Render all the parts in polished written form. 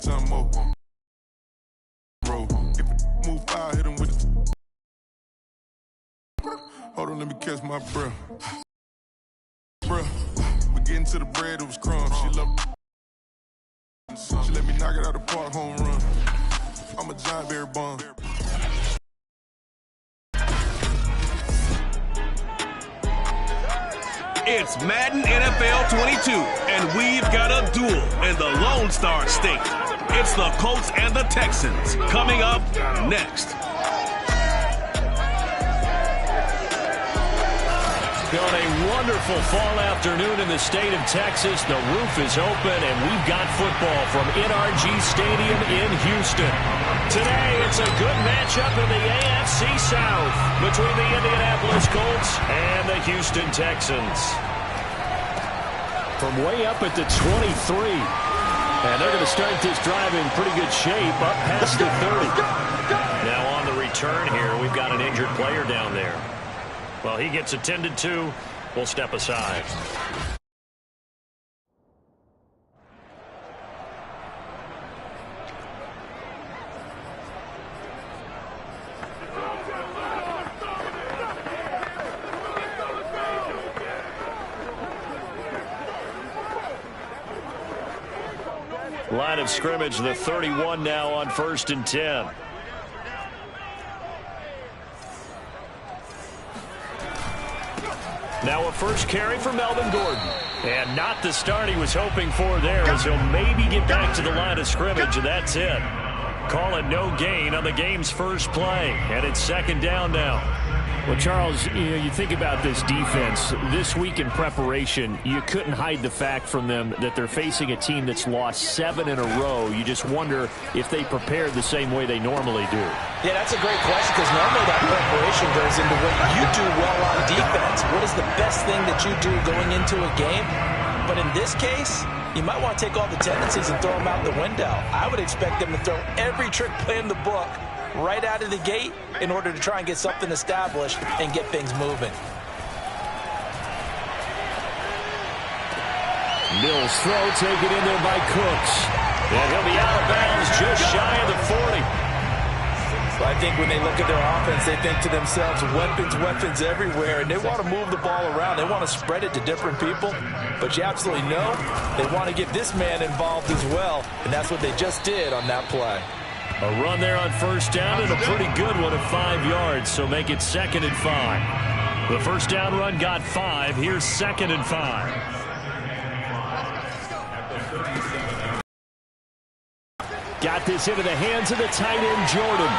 time more. Bro, if it move foul, hit him with it. Hold on, let me catch my breath. Bruh, we getting to the bread, it was crumbs. She love. She let me knock it out the park, home run. I'm a John Barry Bond. It's Madden NFL 22, and we've got a duel in the Lone Star State. It's the Colts and the Texans coming up next. On a wonderful fall afternoon in the state of Texas, the roof is open, and we've got football from NRG Stadium in Houston. Today, it's a good matchup in the AFC South between the Indianapolis Colts and the Houston Texans. From way up at the 23, and they're going to start this drive in pretty good shape up past the 30. Now on the return here, we've got an injured player down there. Well, he gets attended to. We'll step aside. Line of scrimmage, the 31 now on 1st and 10. Now a first carry for Melvin Gordon. And not the start he was hoping for there, as he'll maybe get back to the line of scrimmage, and that's it. Call it no gain on the game's first play. And it's 2nd down now. Well, Charles, you think about this defense. This week in preparation, you couldn't hide the fact from them that they're facing a team that's lost 7 in a row. You just wonder if they prepared the same way they normally do. Yeah, that's a great question, because normally that preparation goes into what you do well on defense. What is the best thing that you do going into a game? But in this case, you might want to take all the tendencies and throw them out the window. I would expect them to throw every trick play in the book right out of the gate in order to try and get something established and get things moving. Mills throw taken in there by Cooks. And he'll be out of bounds just shy of the 40. So I think when they look at their offense, they think to themselves, weapons everywhere, and they want to move the ball around. They want to spread it to different people, but you absolutely know they want to get this man involved as well, and that's what they just did on that play. A run there on 1st down, and a pretty good one at 5 yards, so make it 2nd and 5. The 1st down run got 5. Here's 2nd and 5. Got this into the hands of the tight end, Jordan.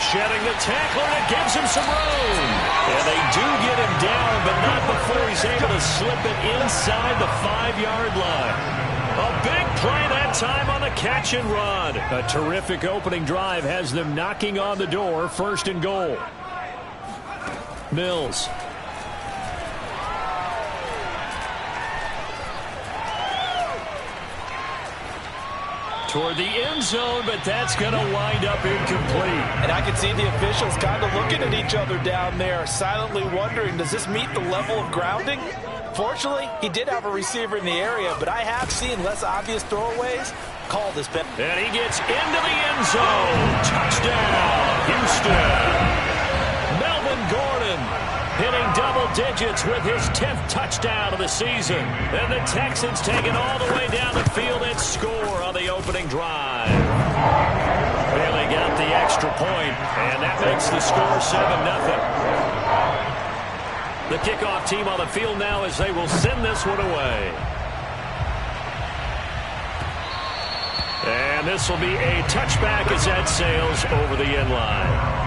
Shedding the tackler, and it gives him some room. And they do get him down, but not before he's able to slip it inside the 5-yard line. A big play that time on the catch and run. A terrific opening drive has them knocking on the door. 1st and goal. Mills. Toward the end zone, but that's going to wind up incomplete. And I can see the officials kind of looking at each other down there, silently wondering, does this meet the level of grounding? Fortunately, he did have a receiver in the area, but I have seen less obvious throwaways call this penalty. And he gets into the end zone. Touchdown, Houston. Melvin Gordon hitting double digits with his 10th touchdown of the season. And the Texans take it all the way down the field and score on the opening drive. Bailey got the extra point, and that makes the score 7-0. The kickoff team on the field now as they will send this one away. And this will be a touchback as that sails over the end line.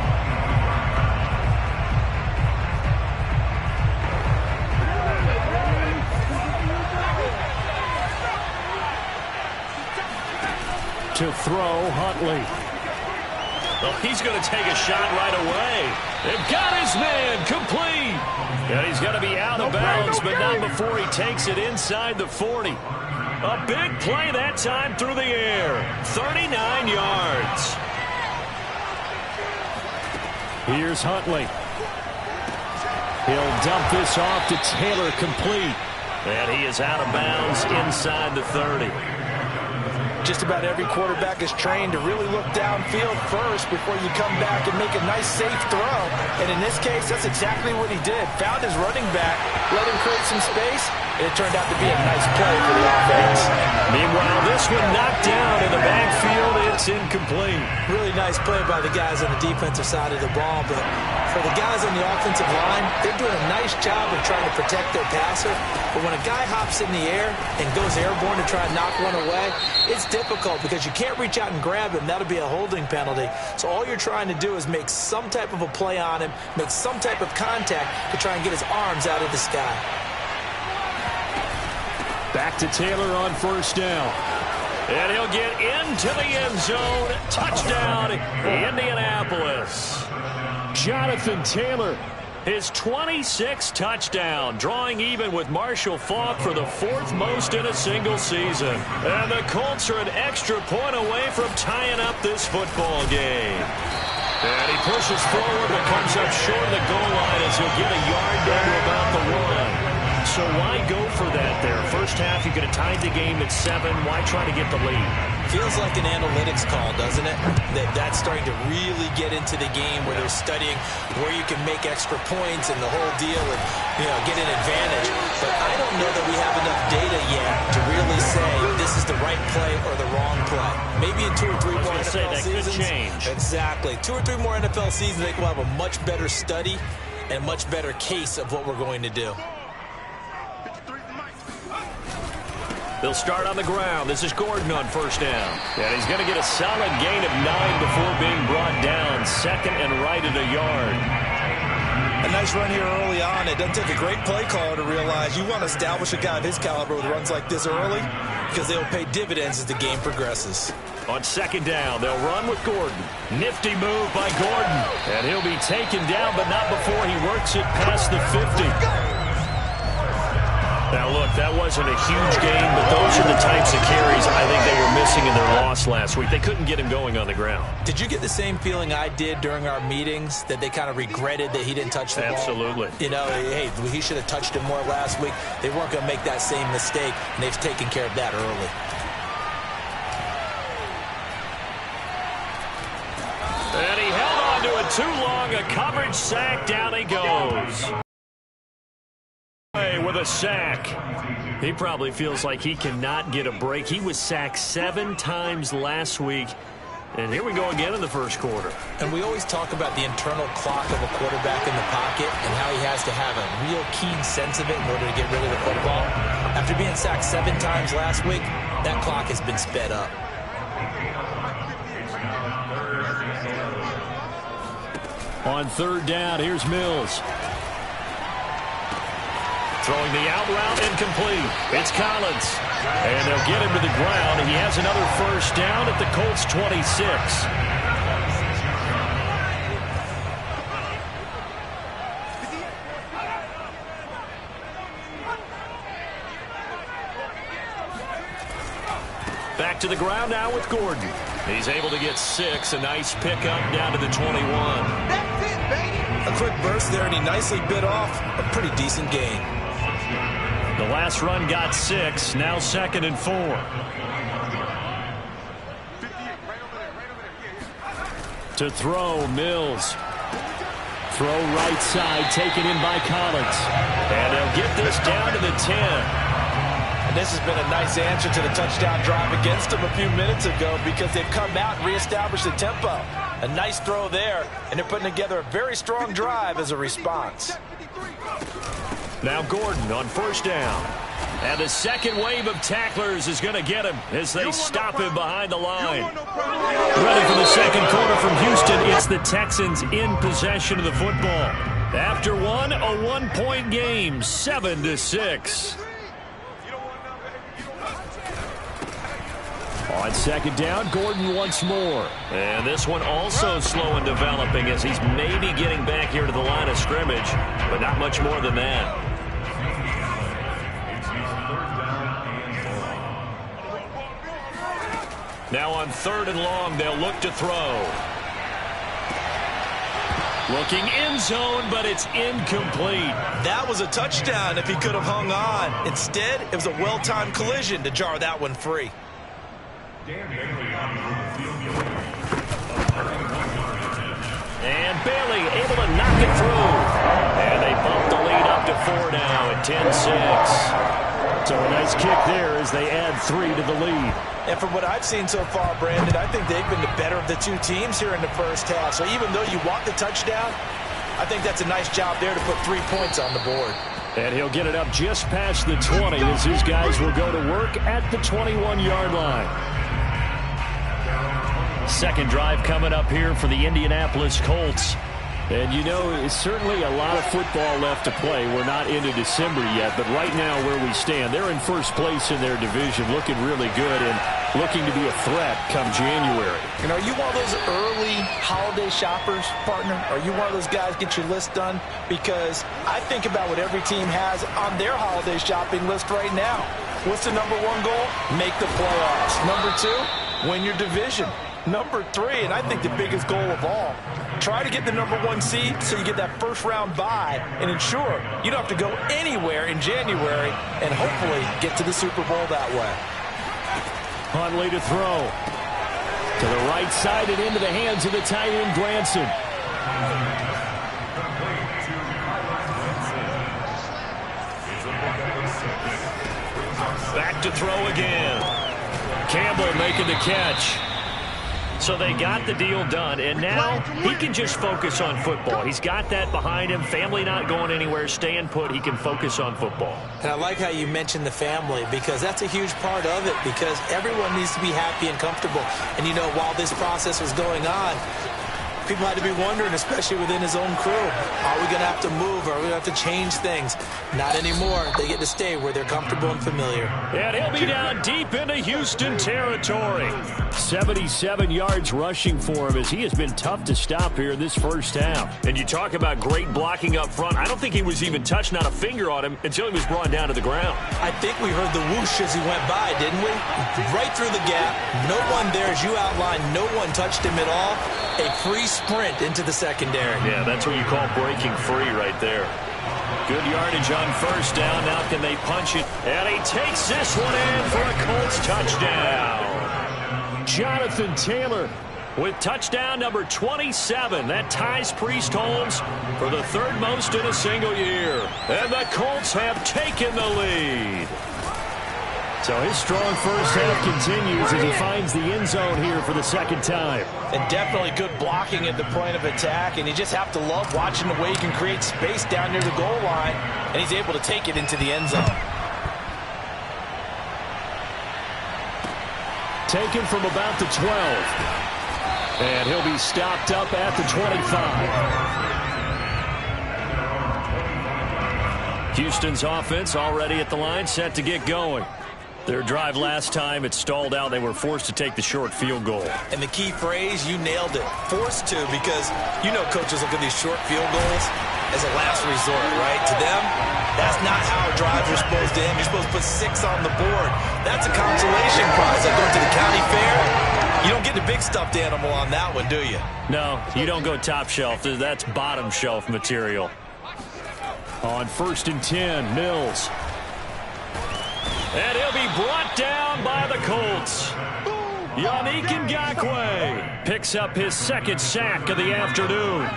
To throw, Huntley. Well, he's going to take a shot right away. They've got his man complete. And he's going to be out of bounds, but not before he takes it inside the 40. A big play that time through the air. 39 yards. Here's Huntley. He'll dump this off to Taylor, complete. And he is out of bounds inside the 30. just about every quarterback is trained to really look downfield first before you come back and make a nice, safe throw. And in this case, that's exactly what he did. Found his running back, let him create some space, and it turned out to be a nice play for the offense. Meanwhile, this one knocked down in the backfield. It's incomplete. Really nice play by the guys on the defensive side of the ball, but for the guys on the offensive line, they're doing a nice job of trying to protect their passer. But when a guy hops in the air and goes airborne to try and knock one away, it's difficult because you can't reach out and grab him. That'll be a holding penalty. So all you're trying to do is make some type of a play on him, make some type of contact to try and get his arms out of the sky. Back to Taylor on first down. And he'll get into the end zone. Touchdown, Indianapolis. Jonathan Taylor, his 26th touchdown, drawing even with Marshall Faulk for the 4th most in a single season. And the Colts are an extra point away from tying up this football game. And he pushes forward but comes up short of the goal line as he'll get a yard down to about the 1. So why go for that there? First half, you could have tied the game at 7. Why try to get the lead? Feels like an analytics call, doesn't it? That's starting to really get into the game where they're studying where you can make extra points and the whole deal and, get an advantage. But I don't know that we have enough data yet to really say this is the right play or the wrong play. Maybe in 2 or 3 more NFL seasons. Could change. Exactly. 2 or 3 more NFL seasons, I think we'll have a much better study and much better case of what we're going to do. They'll start on the ground. This is Gordon on first down. And he's going to get a solid gain of 9 before being brought down. Second and right at a yard. A nice run here early on. It doesn't take a great play caller to realize you want to establish a guy of his caliber with runs like this early because they'll pay dividends as the game progresses. On second down, they'll run with Gordon. Nifty move by Gordon. And he'll be taken down, but not before he works it past the 50. Now, look, that wasn't a huge game, but those are the types of carries I think they were missing in their loss last week. They couldn't get him going on the ground. Did you get the same feeling I did during our meetings, that they kind of regretted that he didn't touch the ball? Absolutely. Hey, he should have touched him more last week. They weren't going to make that same mistake, and they've taken care of that early. And he held on to it too long. A coverage sack. Down he goes. With a sack. He probably feels like he cannot get a break. He was sacked 7 times last week. And here we go again in the first quarter. And we always talk about the internal clock of a quarterback in the pocket and how he has to have a real keen sense of it in order to get rid of the football. After being sacked 7 times last week, that clock has been sped up. On third down, here's Mills. Throwing the out route, incomplete. It's Collins. And they'll get him to the ground. He has another first down at the Colts 26. Back to the ground now with Gordon. He's able to get 6. A nice pickup down to the 21. That's it, baby. A quick burst there, and he nicely bit off a pretty decent gain. The last run got 6. Now 2nd and 4. To throw, Mills. Throw right side, taken in by Collins. And they'll get this down to the 10. And this has been a nice answer to the touchdown drive against them a few minutes ago because they've come out and reestablished the tempo. A nice throw there, and they're putting together a very strong drive as a response. Now Gordon on first down. And the second wave of tacklers is going to get him as they stop him behind the line. Ready for the second quarter from Houston. It's the Texans in possession of the football. After one, a 1-point game, 7-6. On second down, Gordon once more. And this one also slow in developing as he's maybe getting back here to the line of scrimmage, but not much more than that. Now on third and long, they'll look to throw. Looking end zone, but it's incomplete. That was a touchdown if he could have hung on. Instead, it was a well-timed collision to jar that one free. And Bailey able to knock it through. And they bump the lead up to 4 now at 10-6. So a nice kick there as they add 3 to the lead. And from what I've seen so far, Brandon, I think they've been the better of the two teams here in the first half. So even though you want the touchdown, I think that's a nice job there to put 3 points on the board. And he'll get it up just past the 20 as his guys will go to work at the 21-yard line. Second drive coming up here for the Indianapolis Colts. And you know, it's certainly a lot of football left to play. We're not into December yet, but right now where we stand, they're in first place in their division, looking really good and looking to be a threat come January. And are you one of those early holiday shoppers, partner? Are you one of those guys get your list done? Because I think about what every team has on their holiday shopping list right now. What's the number 1 goal? Make the playoffs. Number 2, win your division. Number 3, and I think the biggest goal of all, try to get the number 1 seed so you get that first round bye and ensure you don't have to go anywhere in January and hopefully get to the Super Bowl that way. Huntley to throw. To the right side and into the hands of the tight end, Granson. Back to throw again. Campbell making the catch. So they got the deal done, and now he can just focus on football. He's got that behind him. Family not going anywhere, staying put. He can focus on football. And I like how you mentioned the family, because that's a huge part of it, because everyone needs to be happy and comfortable. And, you know, while this process was going on, people had to be wondering, especially within his own crew, are we going to have to move? Are we going to have to change things? Not anymore. They get to stay where they're comfortable and familiar. And he'll be down deep into Houston territory. 77 yards rushing for him as he has been tough to stop here in this first half. And you talk about great blocking up front. I don't think he was even touched, not a finger on him, until he was brought down to the ground. I think we heard the whoosh as he went by, didn't we? Right through the gap. No one there, as you outlined. No one touched him at all. A free sprint into the secondary. Yeah, that's what you call breaking free right there. Good yardage on first down. Now can they punch it? And he takes this one in for a Colts touchdown. Jonathan Taylor with touchdown number 27. That ties Priest Holmes for the 3rd most in a single year. And the Colts have taken the lead. So his strong first half continues as he finds the end zone here for the 2nd time. And definitely good blocking at the point of attack. And you just have to love watching the way he can create space down near the goal line. And he's able to take it into the end zone. Taken from about the 12. And he'll be stopped up at the 25. Houston's offense already at the line, set to get going. Their drive last time, it stalled out. They were forced to take the short field goal. And the key phrase, you nailed it. Forced to, because you know coaches look at these short field goals as a last resort, right? To them, that's not how drives are supposed to end. You're supposed to put 6 on the board. That's a consolation prize. Like going to the county fair, you don't get the big stuffed animal on that one, do you? No, you don't go top shelf. That's bottom shelf material. On 1st and 10, Mills. And he'll be brought down by the Colts. Yannick Ngakoue picks up his 2nd sack of the afternoon.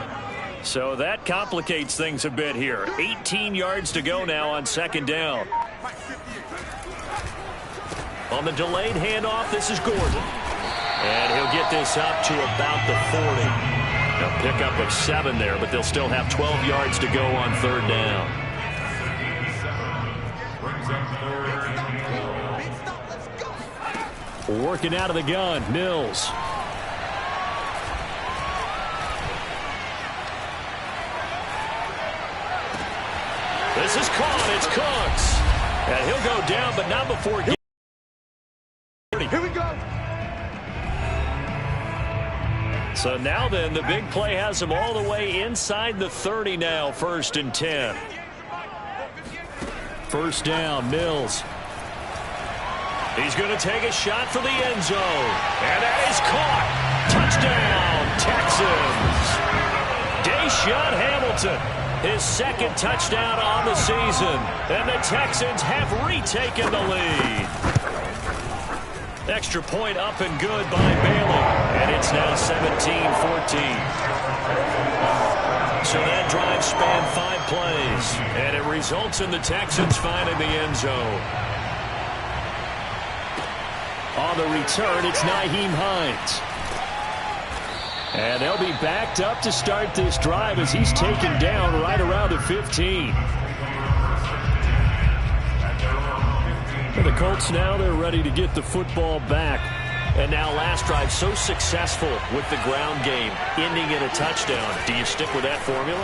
So that complicates things a bit here. 18 yards to go now on 2nd down. On the delayed handoff, this is Gordon. And he'll get this up to about the 40. A pickup of 7 there, but they'll still have 12 yards to go on 3rd down. Working out of the gun, Mills. This is caught. It's Cooks. And he'll go down, but not before getting. Here we go. So now then, the big play has him all the way inside the 30 now, 1st and 10. 1st down, Mills. He's going to take a shot for the end zone. And that is caught. Touchdown, Texans. Deshaun Hamilton, his 2nd touchdown on the season. And the Texans have retaken the lead. Extra point up and good by Bailey. And it's now 17-14. So that drive spanned 5 plays. And it results in the Texans finding the end zone. On the return, it's Nyheim Hines. And they'll be backed up to start this drive as he's taken down right around the 15. For the Colts now, they're ready to get the football back. And now last drive so successful with the ground game, ending in a touchdown. Do you stick with that formula?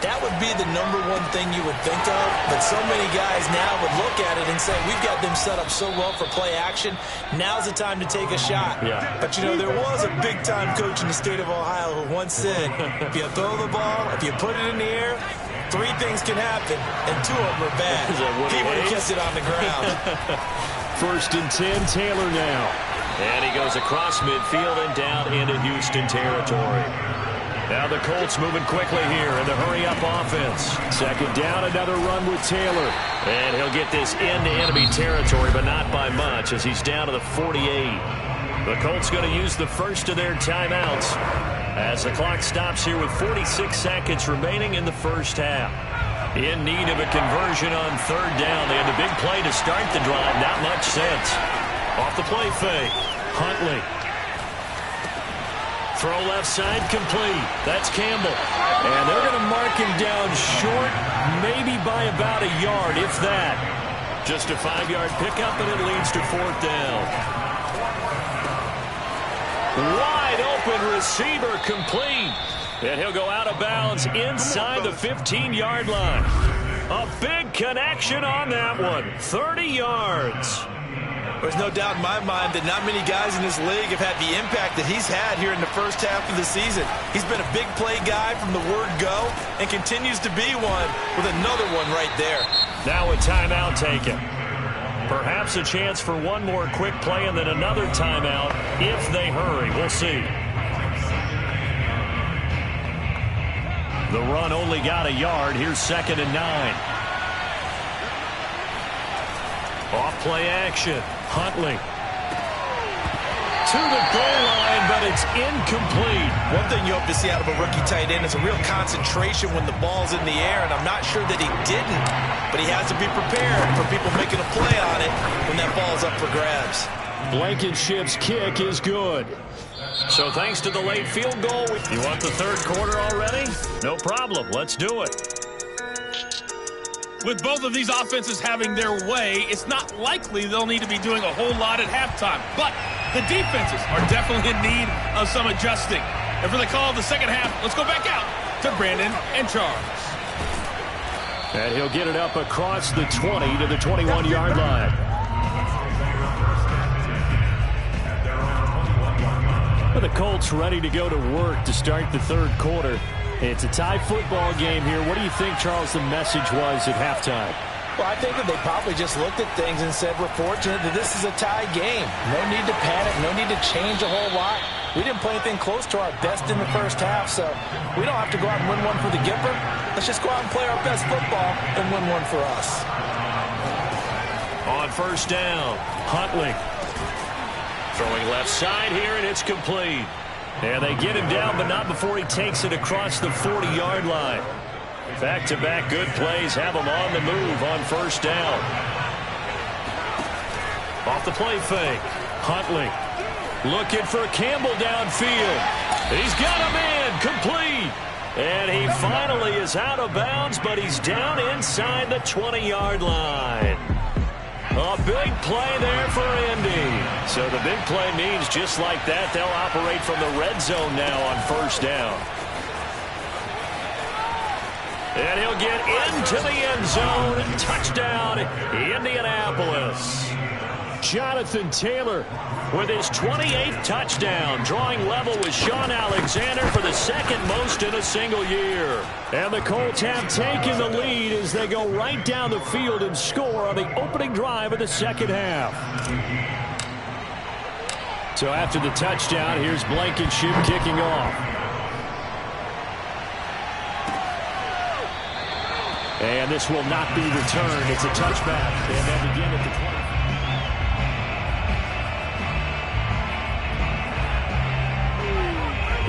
That would be the #1 thing you would think of, but so many guys now would look at it and say, we've got them set up so well for play action, now's the time to take a shot. Yeah. But, you know, there was a big-time coach in the state of Ohio who once said, if you throw the ball, if you put it in the air, 3 things can happen, and 2 of them are bad. He would have kept it on the ground. 1st and 10, Taylor now. And he goes across midfield and down into Houston territory. Now the Colts moving quickly here in the hurry-up offense. 2nd down, another run with Taylor. And he'll get this into enemy territory, but not by much as he's down to the 48. The Colts going to use the first of their timeouts as the clock stops here with 46 seconds remaining in the first half. In need of a conversion on 3rd down. They had the big play to start the drive. Not much sense. Off the play fake. Huntley. Throw left side complete. That's Campbell. And they're going to mark him down short, maybe by about a yard, if that. Just a 5-yard pickup, and it leads to 4th down. Wide open receiver complete. And he'll go out of bounds inside the 15-yard line. A big connection on that one. 30 yards. There's no doubt in my mind that not many guys in this league have had the impact that he's had here in the first half of the season. He's been a big play guy from the word go and continues to be one with another one right there. Now a timeout taken. Perhaps a chance for one more quick play and then another timeout if they hurry. We'll see. The run only got a yard. Here's 2nd and 9. Off play action. Huntley. To the goal line, but it's incomplete. One thing you hope to see out of a rookie tight end is a real concentration when the ball's in the air, and I'm not sure that he didn't, but he has to be prepared for people making a play on it when that ball's up for grabs. Blankenship's kick is good. So thanks to the late field goal, you want the 3rd quarter already? No problem. Let's do it. With both of these offenses having their way, it's not likely they'll need to be doing a whole lot at halftime. But the defenses are definitely in need of some adjusting. And for the call of the 2nd half, let's go back out to Brandon and Charles. And he'll get it up across the 20 to the 21-yard line. The Colts ready to go to work to start the 3rd quarter. It's a tie football game here. What do you think, Charles, the message was at halftime? Well, I think that they probably just looked at things and said, we're fortunate that this is a tie game. No need to panic. No need to change a whole lot. We didn't play anything close to our best in the first half, so we don't have to go out and win one for the Gipper. Let's just go out and play our best football and win one for us. On 1st down, Huntley. Throwing left side here, and it's complete. And they get him down, but not before he takes it across the 40-yard line. Back-to-back good plays have him on the move on 1st down. Off the play fake. Huntley looking for Campbell downfield. He's got him in, complete. And he finally is out of bounds, but he's down inside the 20-yard line. A big play there for Indy. So the big play means just like that, they'll operate from the red zone now on 1st down. And he'll get into the end zone. Touchdown, Indianapolis. Jonathan Taylor with his 28th touchdown, drawing level with Sean Alexander for the 2nd most in a single year. And the Colts have taken the lead as they go right down the field and score on the opening drive of the 2nd half. So after the touchdown, here's Blankenship kicking off. And this will not be returned. It's a touchback. And they begin at the 20.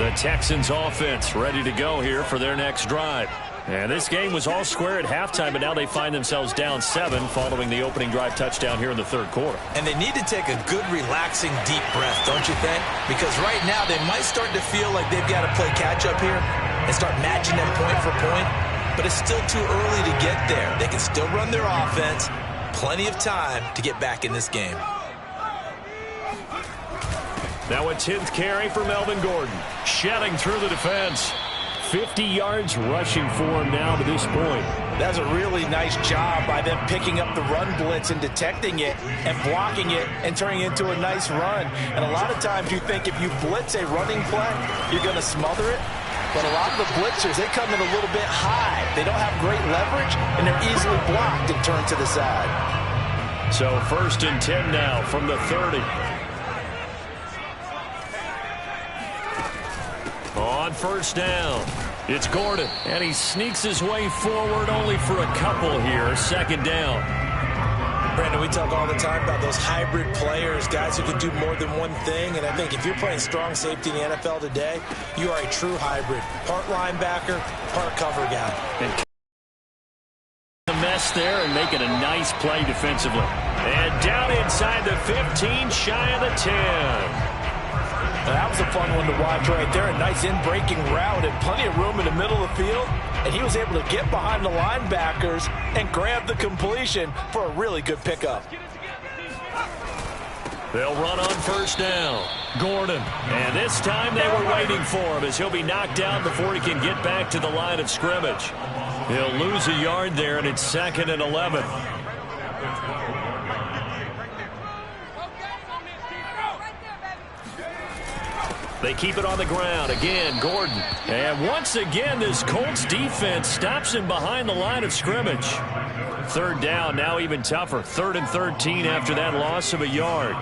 The Texans offense ready to go here for their next drive. And this game was all square at halftime, but now they find themselves down 7 following the opening drive touchdown here in the third quarter. And they need to take a good, relaxing, deep breath, don't you think? Because right now they might start to feel like they've got to play catch-up here and start matching them point for point. But it's still too early to get there. They can still run their offense. Plenty of time to get back in this game. Now a 10th carry for Melvin Gordon. Shedding through the defense. 50 yards rushing for him now to this point. That's a really nice job by them picking up the run blitz and detecting it and blocking it and turning it into a nice run. And a lot of times you think if you blitz a running play, you're going to smother it. But a lot of the blitzers, they come in a little bit high. They don't have great leverage, and they're easily blocked and turned to the side. So 1st and 10 now from the 30. On 1st down, it's Gordon, and he sneaks his way forward only for a couple here. 2nd down. Brandon, we talk all the time about those hybrid players, guys who can do more than one thing. And I think if you're playing strong safety in the NFL today, you are a true hybrid. Part linebacker, part cover guy. And a mess there and making a nice play defensively. And down inside the 15, shy of the 10. That was a fun one to watch right there. A nice in-breaking route and plenty of room in the middle of the field. And he was able to get behind the linebackers and grab the completion for a really good pickup. They'll run on 1st down. Gordon. And this time they were waiting for him as he'll be knocked down before he can get back to the line of scrimmage. He'll lose a yard there, and it's 2nd and 11. They keep it on the ground. Again, Gordon. And once again, this Colts defense stops him behind the line of scrimmage. 3rd down, now even tougher. 3rd and 13 after that loss of a yard.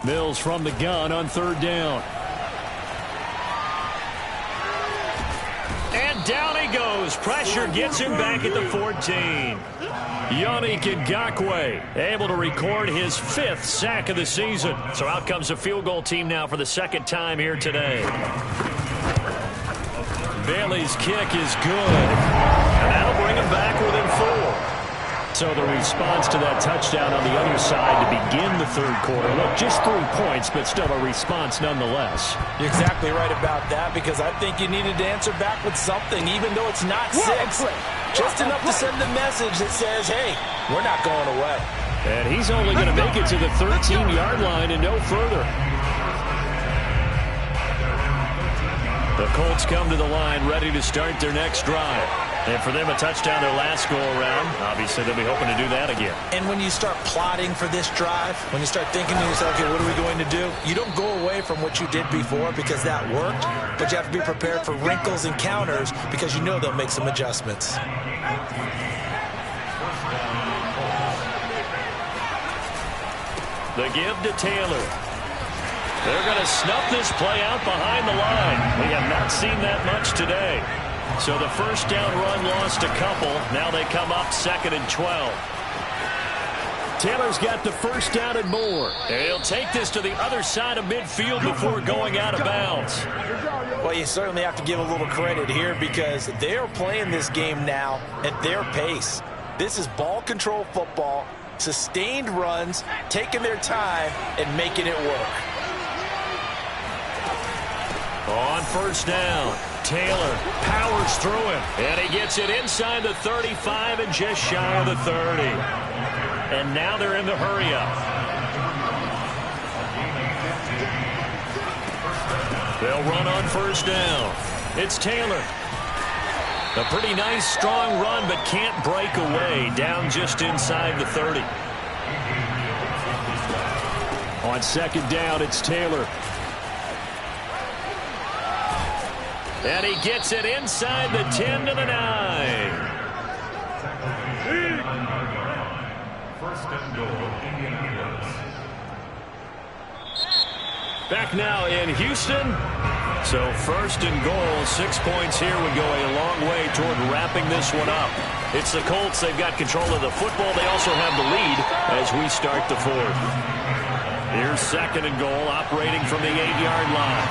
Mills from the gun on 3rd down. And down he goes. Pressure gets him back at the 14. Yannick Ngakoue able to record his 5th sack of the season. So out comes the field goal team now for the 2nd time here today. Bailey's kick is good. And that'll bring him back within 4. So the response to that touchdown on the other side to begin the 3rd quarter. Look, just 3 points, but still a response nonetheless. You're exactly right about that, because I think you needed to answer back with something, even though it's not 6. Just enough to send the message that says, hey, we're not going away. And he's only going to make it to the 13-yard line and no further. The Colts come to the line ready to start their next drive. And for them, a touchdown their last go-around. Obviously, they'll be hoping to do that again. And when you start plotting for this drive, when you start thinking to yourself, okay, what are we going to do? You don't go away from what you did before because that worked, but you have to be prepared for wrinkles and counters because you know they'll make some adjustments. The give to Taylor. They're going to snuff this play out behind the line. We have not seen that much today. So the 1st down run lost a couple. Now they come up 2nd and 12. Taylor's got the 1st down and more. And he'll take this to the other side of midfield before going out of bounds. Well, you certainly have to give a little credit here because they're playing this game now at their pace. This is ball control football, sustained runs, taking their time, and making it work. On 1st down, Taylor powers through him, and he gets it inside the 35 and just shy of the 30. And now they're in the hurry-up. They'll run on 1st down. It's Taylor. A pretty nice, strong run, but can't break away. Down just inside the 30. On 2nd down, it's Taylor. And he gets it inside the 10 to the 9. 1st and goal, Indianapolis. Back now in Houston. So 1st and goal, 6 points here would go a long way toward wrapping this one up. It's the Colts. They've got control of the football. They also have the lead as we start the 4th. Here's 2nd and goal, operating from the 8-yard line.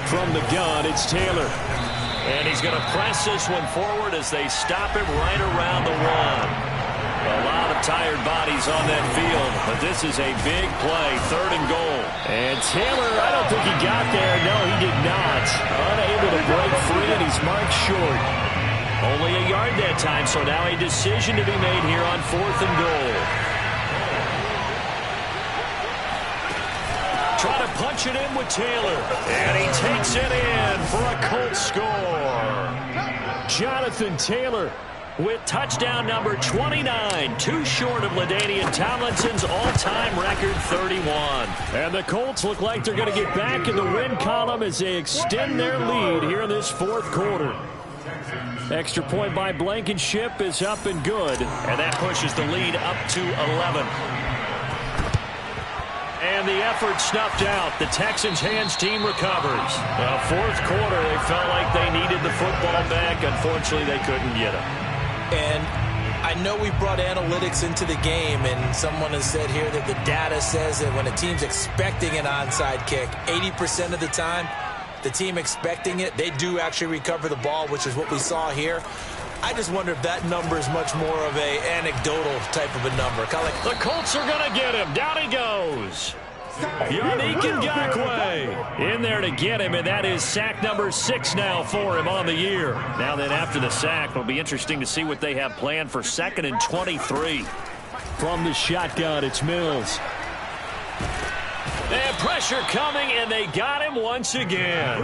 From the gun, it's Taylor. And he's going to press this one forward as they stop him right around the 1. A lot of tired bodies on that field, but this is a big play, 3rd and goal. And Taylor, I don't think he got there. No, he did not. Unable to break free, and he's marked short. Only a yard that time, so now a decision to be made here on 4th and goal. Try to punch it in with Taylor, and he takes it in for a Colts score. Jonathan Taylor with touchdown number 29, too short of LaDainian Tomlinson's all-time record 31. And the Colts look like they're going to get back in the win column as they extend their lead here in this 4th quarter. Extra point by Blankenship is up and good, and that pushes the lead up to 11. And the effort snuffed out. The Texans' hands team recovers. 4th quarter, they felt like they needed the football back. Unfortunately, they couldn't get it. And I know we brought analytics into the game, and someone has said here that the data says that when a team's expecting an onside kick, 80% of the time, the team expecting it, they do actually recover the ball, which is what we saw here. I just wonder if that number is much more of a anecdotal type of a number. Kind of like the Colts are going to get him. Down he goes. Yannick Ngakoue in there to get him, and that is sack number 6 now for him on the year. Now then, after the sack, it'll be interesting to see what they have planned for 2nd and 23. From the shotgun, it's Mills. And pressure coming, and they got him once again.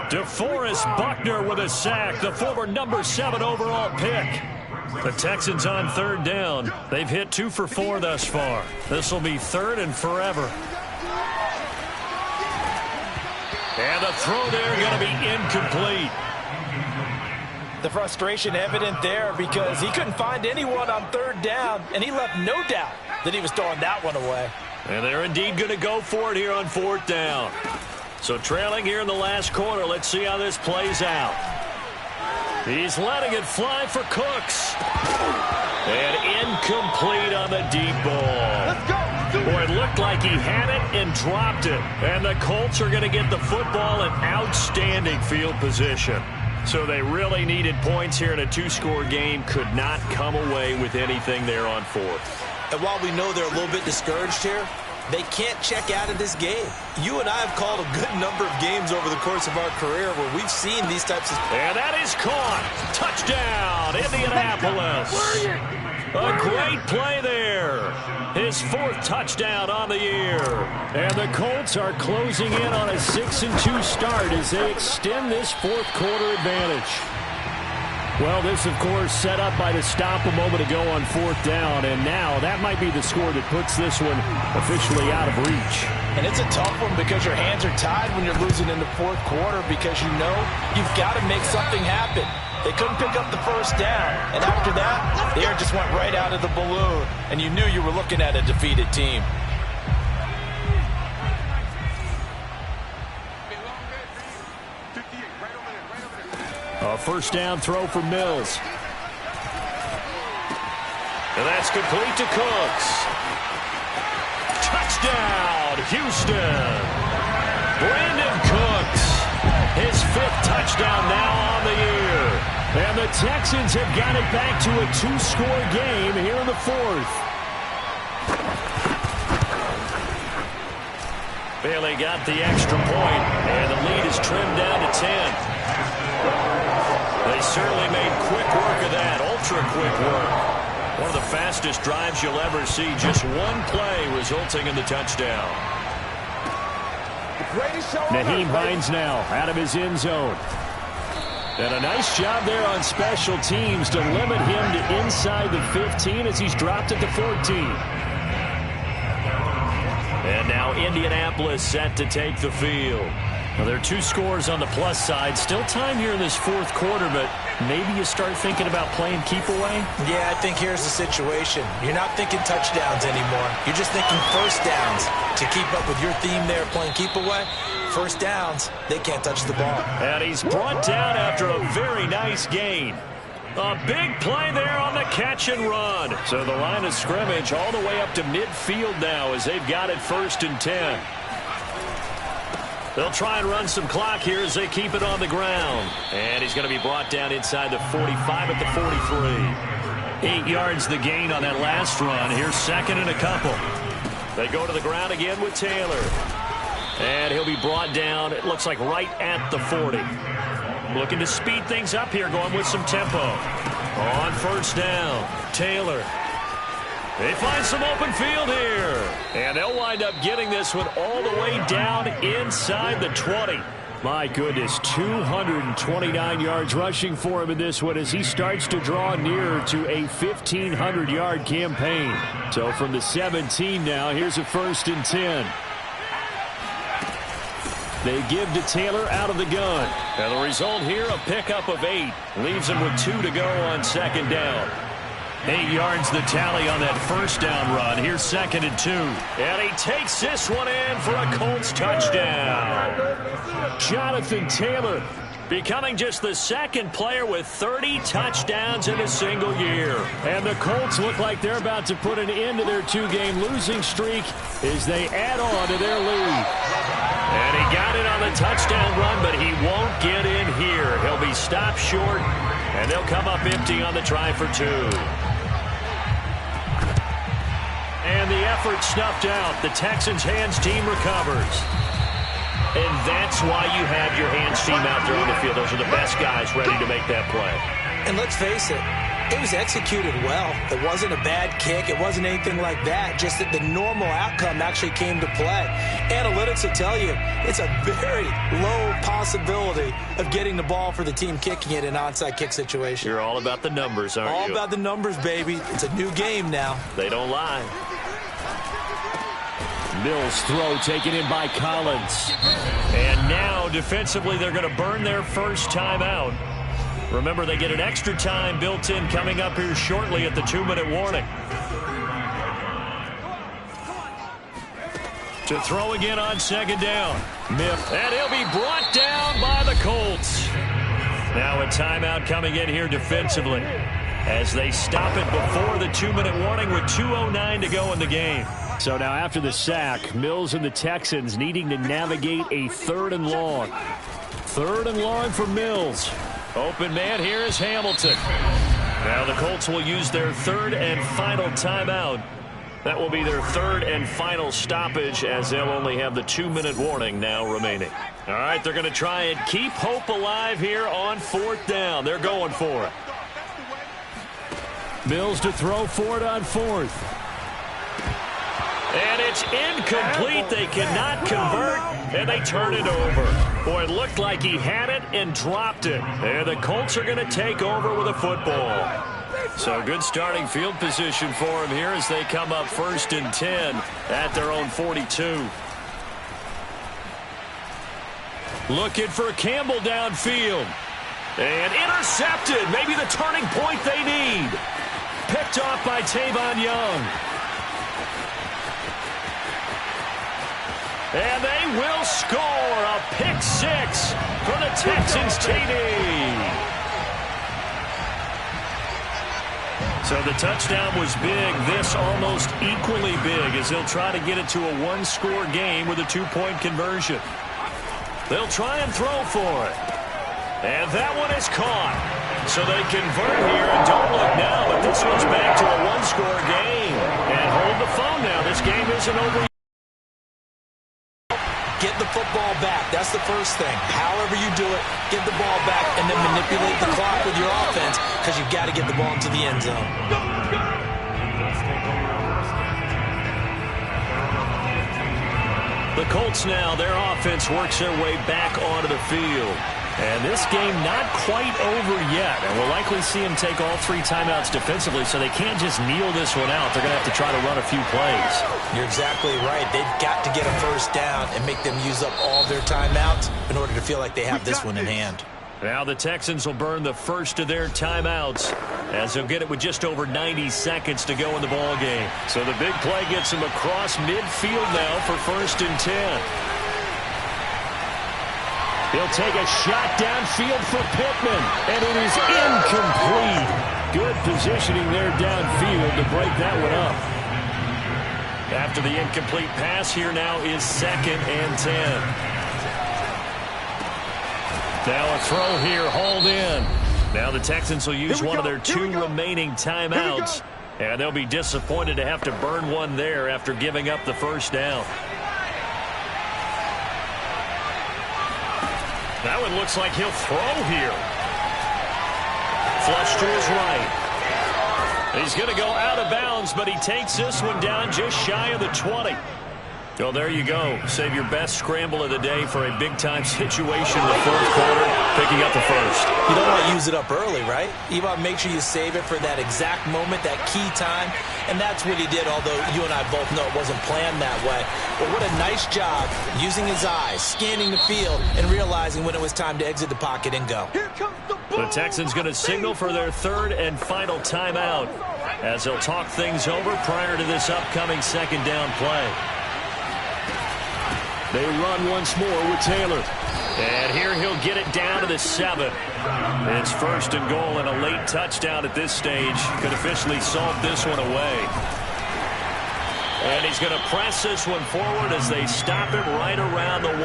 DeForest Buckner with a sack, the former number 7 overall pick. The Texans on 3rd down. They've hit 2 for 4 thus far. This will be 3rd and forever. And the throw there going to be incomplete. the frustration evident there because he couldn't find anyone on 3rd down, and he left no doubt that he was throwing that one away. And they're indeed going to go for it here on 4th down. So trailing here in the last quarter, let's see how this plays out. He's letting it fly for Cooks. And incomplete on the deep ball. Let's go. Boy, it looked like he had it and dropped it. And the Colts are going to get the football in outstanding field position. So they really needed points here in a 2-score game. Could not come away with anything there on 4th. And while we know they're a little bit discouraged here, they can't check out of this game. You and I have called a good number of games over the course of our career where we've seen these types of... And that is caught. Touchdown, Indianapolis. A great play there. His 4th touchdown on the year. And the Colts are closing in on a 6-2 start as they extend this 4th quarter advantage. Well, this, of course, set up by the stop a moment ago on 4th down, and now that might be the score that puts this one officially out of reach. And it's a tough one because your hands are tied when you're losing in the 4th quarter because you know you've got to make something happen. They couldn't pick up the 1st down, and after that, the air just went right out of the balloon, and you knew you were looking at a defeated team. A 1st down throw for Mills. And that's complete to Cooks. Touchdown, Houston. Brandon Cooks. His 5th touchdown now on the year. And the Texans have got it back to a 2-score game here in the 4th. Bailey got the extra point, and the lead is trimmed down to 10. They certainly made quick work of that, ultra-quick work. One of the fastest drives you'll ever see, just one play resulting in the touchdown. Nyheim Hines now out of his end zone. And a nice job there on special teams to limit him to inside the 15 as he's dropped at the 14. And now Indianapolis set to take the field. Well, there are 2 scores on the plus side. Still time here in this 4th quarter, but maybe you start thinking about playing keep away? Yeah, I think here's the situation. You're not thinking touchdowns anymore. You're just thinking 1st downs. To keep up with your theme there, playing keep away, 1st downs, they can't touch the ball. And he's brought down after a very nice gain. A big play there on the catch and run. So the line of scrimmage all the way up to midfield now as they've got it 1st and 10. They'll try and run some clock here as they keep it on the ground. And he's going to be brought down inside the 45 at the 43. 8 yards the gain on that last run. Here's 2nd and a couple. They go to the ground again with Taylor. And he'll be brought down, it looks like right at the 40. Looking to speed things up here, going with some tempo. On 1st down, Taylor. They find some open field here. And they'll wind up getting this one all the way down inside the 20. My goodness, 229 yards rushing for him in this one as he starts to draw nearer to a 1,500-yard campaign. So from the 17 now, here's a 1st and 10. They give to Taylor out of the gun. And the result here, a pickup of 8. Leaves him with 2 to go on 2nd down. 8 yards the tally on that 1st down run. Here's 2nd and 2. And he takes this one in for a Colts touchdown. Jonathan Taylor becoming just the 2nd player with 30 touchdowns in a single year. And the Colts look like they're about to put an end to their 2-game losing streak as they add on to their lead. And he got it on the touchdown run, but he won't get in here. He'll be stopped short, and they'll come up empty on the try for 2. And the effort snuffed out. The Texans' hands team recovers. And that's why you have your hands team out there on the field. Those are the best guys ready to make that play. And let's face it, it was executed well. It wasn't a bad kick. It wasn't anything like that. Just that the normal outcome actually came to play. Analytics will tell you it's a very low possibility of getting the ball for the team kicking it in an onside kick situation. You're all about the numbers, aren't you? All about the numbers, baby. It's a new game now. They don't lie. Mills throw taken in by Collins. And now defensively they're going to burn their first timeout. Remember, they get an extra time built in coming up here shortly at the 2-minute warning. To throw again on 2nd down. Miff. And he'll be brought down by the Colts. Now a timeout coming in here defensively as they stop it before the 2-minute warning with 2:09 to go in the game. So now after the sack, Mills and the Texans needing to navigate a 3rd and long. 3rd and long for Mills. Open man here is Hamilton. Now the Colts will use their 3rd and final timeout. That will be their 3rd and final stoppage as they'll only have the 2-minute warning now remaining. All right, they're going to try and keep hope alive here on 4th down. They're going for it. Mills to throw for it on 4th. And it's incomplete. They cannot convert, and they turn it over. Boy, it looked like he had it and dropped it. And the Colts are going to take over with a football. So good starting field position for him here as they come up 1st and 10 at their own 42. Looking for Campbell downfield. And intercepted. Maybe the turning point they need. Picked off by Tavon Young. And they will score a pick 6 for the Texans TD. So the touchdown was big. This almost equally big as they'll try to get it to a 1-score game with a 2-point conversion. They'll try and throw for it. And that one is caught. So they convert here and don't look now, but this one's back to a 1-score game. And hold the phone now. This game isn't over. Get the football back. That's the first thing. However you do it, get the ball back and then manipulate the clock with your offense because you've got to get the ball into the end zone. The Colts now, their offense works their way back onto the field. And this game not quite over yet. And we'll likely see him take all 3 timeouts defensively, so they can't just kneel this one out. They're going to have to try to run a few plays. You're exactly right. They've got to get a first down and make them use up all their timeouts in order to feel like they have this one in hand. Now the Texans will burn the first of their timeouts as they'll get it with just over 90 seconds to go in the ball game. So the big play gets them across midfield now for 1st and 10. He'll take a shot downfield for Pittman, and it is incomplete. Good positioning there downfield to break that one up. After the incomplete pass, here now is 2nd and 10. Now a throw here, hauled in. Now the Texans will use one of their 2 remaining timeouts, and they'll be disappointed to have to burn one there after giving up the first down. That one looks like he'll throw here. Flush to his right. He's going to go out of bounds, but he takes this one down just shy of the 20. Well, there you go. Save your best scramble of the day for a big-time situation in the 4th quarter, picking up the first. You don't want to use it up early, right? You want to make sure you save it for that exact moment, that key time, and that's what he did, although you and I both know it wasn't planned that way. But what a nice job using his eyes, scanning the field, and realizing when it was time to exit the pocket and go. The Texans going to signal for their 3rd and final timeout as they'll talk things over prior to this upcoming 2nd down play. They run once more with Taylor. And here he'll get it down to the 7. It's 1st and goal, and a late touchdown at this stage could officially solve this one away. And he's going to press this one forward as they stop him right around the 1.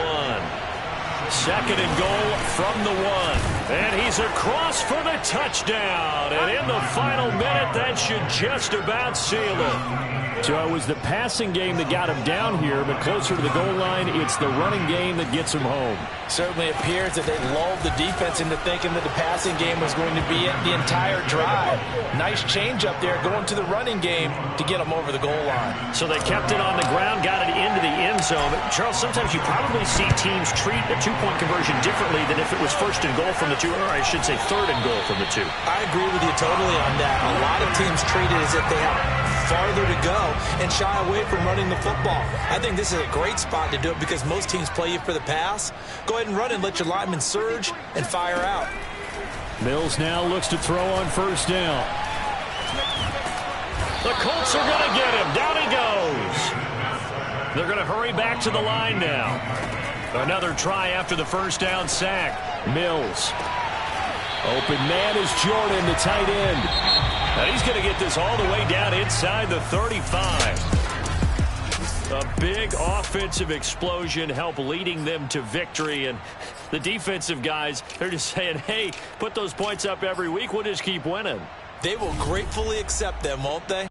2nd and goal from the 1. And he's across for the touchdown. And in the final minute, that should just about seal it. So it was the passing game that got him down here, but closer to the goal line, it's the running game that gets him home. Certainly appears that they lulled the defense into thinking that the passing game was going to be the entire drive. Nice change up there going to the running game to get them over the goal line. So they kept it on the ground, got it into the end zone. Charles, sometimes you probably see teams treat a 2-point conversion differently than if it was 1st and goal from the 2, or I should say 3rd and goal from the 2. I agree with you totally on that. A lot of teams treat it as if they have farther to go and shy away from running the football. I think this is a great spot to do it because most teams play you for the pass. Go ahead and run and let your linemen surge and fire out. Mills now looks to throw on 1st down. The Colts are going to get him. Down he goes. They're going to hurry back to the line now. Another try after the 1st down sack. Mills. Open man is Jordan, the tight end. Now he's going to get this all the way down inside the 35. A big offensive explosion helped leading them to victory. And the defensive guys, they're just saying, hey, put those points up every week. We'll just keep winning. They will gratefully accept them, won't they?